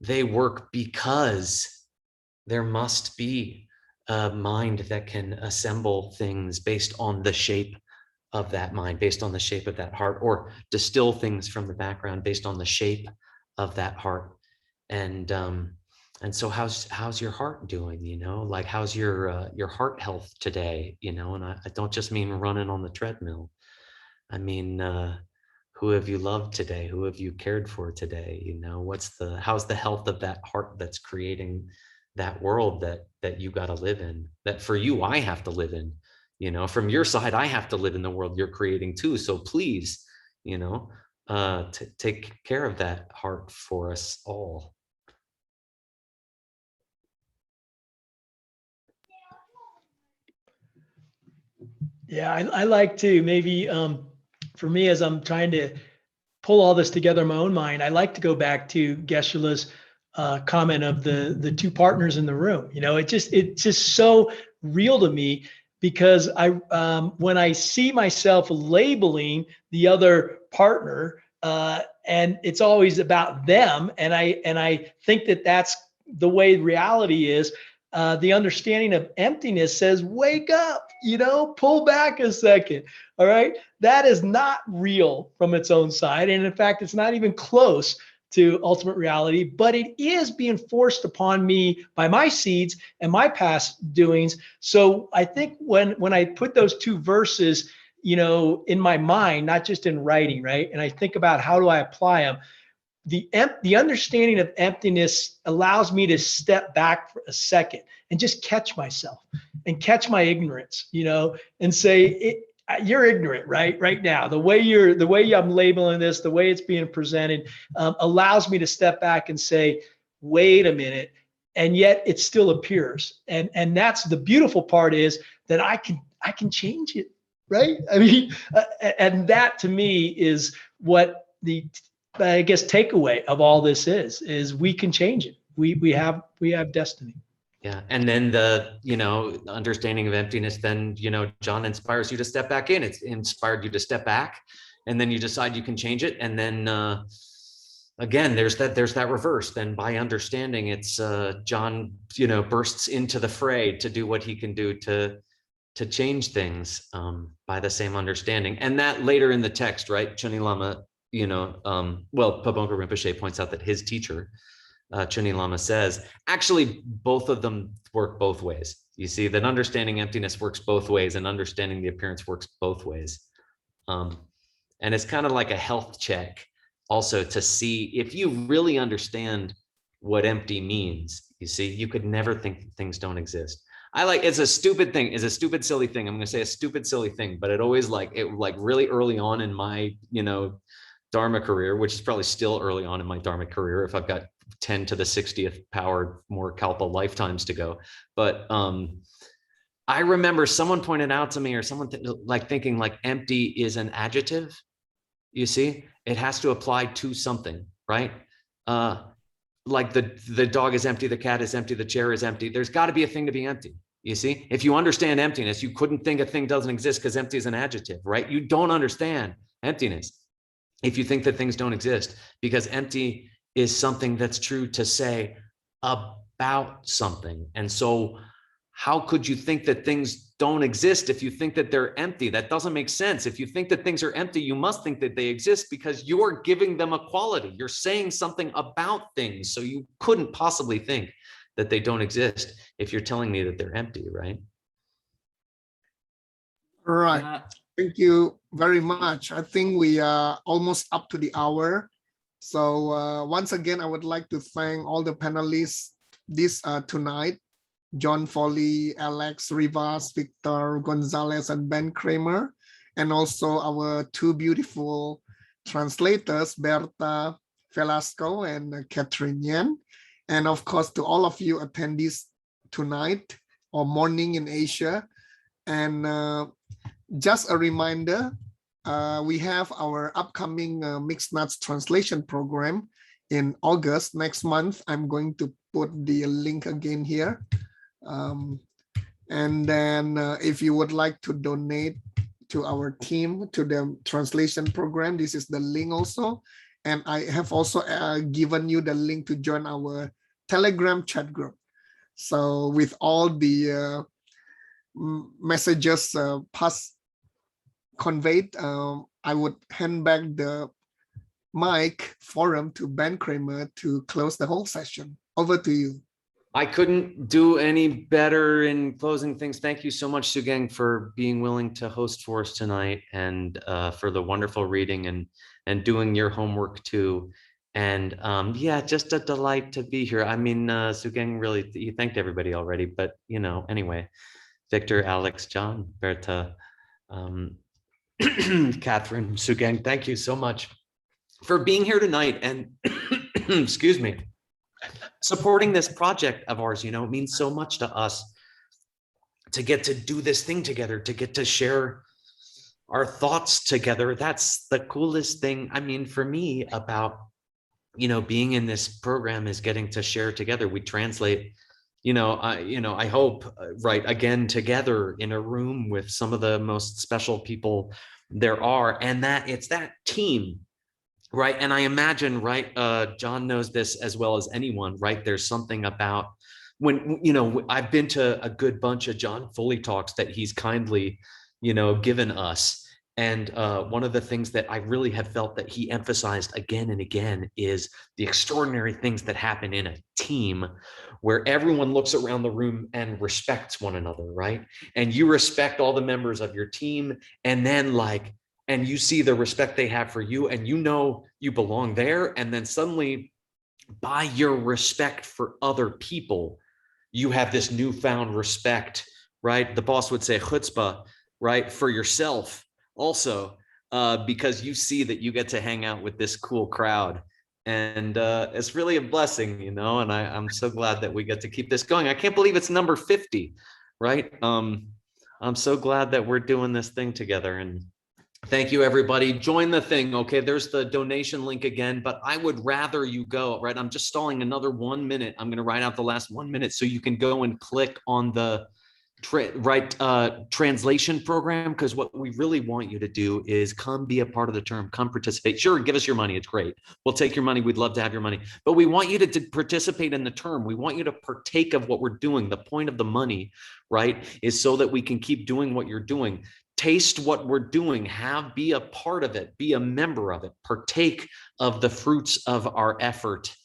B: They work because there must be a mind that can assemble things based on the shape of that mind, based on the shape of that heart, or distill things from the background based on the shape of that heart. And so how's your heart doing? You know, like, how's your heart health today? You know, and I don't just mean running on the treadmill. I mean, who have you loved today? Who have you cared for today? You know, how's the health of that heart that's creating that world that you got to live in, that for you, I have to live in, you know, from your side, I have to live in the world you're creating too. So please, you know, take care of that heart for us all.
C: Yeah, I like to maybe, for me, as I'm trying to pull all this together in my own mind, I like to go back to Geshe-la's comment of the two partners in the room. You know, it's just so real to me, because when I see myself labeling the other partner, and it's always about them, and I think that that's the way reality is. the understanding of emptiness says, wake up, pull back a second. All right. That is not real from its own side. And in fact, it's not even close to ultimate reality, but it is being forced upon me by my seeds and my past doings. So I think when I put those two verses, in my mind, not just in writing, right? And I think about how do I apply them, the understanding of emptiness allows me to step back for a second and just catch myself and catch my ignorance, and say, you're ignorant, right now. The way I'm labeling this, the way it's being presented, allows me to step back and say, wait a minute, and yet it still appears. And that's the beautiful part, is that I can change it, right? I mean, and that to me is what the, I guess, takeaway of all this is we can change it. We have destiny.
B: Yeah. And then the, understanding of emptiness, then, John inspires you to step back in. It's inspired you to step back, and then you decide you can change it. And then again, there's that reverse. Then by understanding, it's John, bursts into the fray to do what he can do to change things by the same understanding. And that later in the text, right? Chuni Lama, Pabonka Rinpoche points out that his teacher, Chuni Lama, says, actually, both of them work both ways. You see that understanding emptiness works both ways, and understanding the appearance works both ways. And it's kind of like a health check also to see if you really understand what empty means. You see, you could never think things don't exist. It's a stupid thing, it's a stupid, silly thing. I'm going to say a stupid, silly thing, but it always really early on in my, Dharma career, which is probably still early on in my Dharma career, if I've got 10 to the 60th power more Kalpa lifetimes to go. But I remember someone pointed out to me, or someone thinking like empty is an adjective. You see, it has to apply to something, right? Like the dog is empty, the cat is empty, the chair is empty. There's got to be a thing to be empty. You see, if you understand emptiness, you couldn't think a thing doesn't exist because empty is an adjective, right? You don't understand emptiness if you think that things don't exist, because empty is something that's true to say about something. And so how could you think that things don't exist if you think that they're empty? That doesn't make sense. If you think that things are empty, you must think that they exist, because you're giving them a quality. You're saying something about things. So you couldn't possibly think that they don't exist if you're telling me that they're empty, right?
A: Right. Thank you very much. I think we are almost up to the hour. So once again, I would like to thank all the panelists tonight: John Foley, Alex Rivas, Victor Gonzalez, and Ben Kramer, and also our two beautiful translators, Berta Velasco and Catherine Yen. And of course, to all of you attendees tonight or morning in Asia. And just a reminder, we have our upcoming Mixed Nuts translation program in August next month. I'm going to put the link again here. And then if you would like to donate to our team, to the translation program, this is the link also. And I have also given you the link to join our Telegram chat group. So with all the messages conveyed, I would hand back the mic forum to Ben Kramer to close the whole session. Over to you.
B: I couldn't do any better in closing things. Thank you so much, Sugeng, for being willing to host for us tonight, and for the wonderful reading and doing your homework too. And yeah, just a delight to be here. I mean, Sugeng, really, you thanked everybody already, but anyway, Victor, Alex, John, Berta, Catherine, Sugeng, thank you so much for being here tonight and excuse me, supporting this project of ours. It means so much to us to get to do this thing together, to get to share our thoughts together. That's the coolest thing. I mean, for me, about being in this program is getting to share together. We translate, I hope, right, again, together in a room with some of the most special people there are, and that it's that team, right? And I imagine, right, John knows this as well as anyone, right? There's something about when, you know, I've been to a good bunch of John Foley talks that he's kindly, you know, given us. And one of the things that I really have felt that he emphasized again and again is the extraordinary things that happen in a team where everyone looks around the room and respects one another, right? And you respect all the members of your team, and then like, and you see the respect they have for you, and you know you belong there. And then suddenly, by your respect for other people, you have this newfound respect, right? The boss would say chutzpah, right? For yourself also, because you see that you get to hang out with this cool crowd. And it's really a blessing, you know, and I'm so glad that we get to keep this going. I can't believe it's number 50, right? I'm so glad that we're doing this thing together. And thank you, everybody. Join the thing. Okay, there's the donation link again, but I would rather you go, right? I'm just stalling another 1 minute. I'm going to write out the last 1 minute so you can go and click on the translation program, because what we really want you to do is come be a part of the term, come participate. Sure, give us your money. It's great. We'll take your money. We'd love to have your money, but we want you to participate in the term. We want you to partake of what we're doing. The point of the money, right, is so that we can keep doing what you're doing. Taste what we're doing, be a part of it, be a member of it, partake of the fruits of our effort,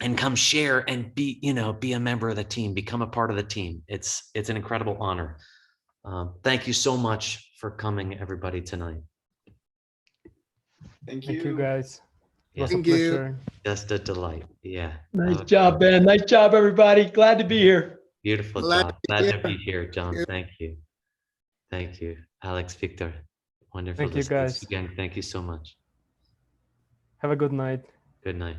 B: and come share and be, you know, be a member of the team, become a part of the team. It's an incredible honor. Thank you so much for coming, everybody, tonight.
D: Thank
E: Thank you, guys. It was a
A: Thank you.
E: pleasure.
B: Just a delight. Yeah.
C: Nice job, Ben. Nice job, everybody. Glad to be here.
B: Beautiful
A: Glad
B: job.
A: to be
B: Glad to
A: here.
B: be here, John. Thank you. Thank you, Alex, Victor. Wonderful
E: Thank you,
B: to see you
E: guys.
B: again. Thank you so much.
E: Have a good night.
B: Good night.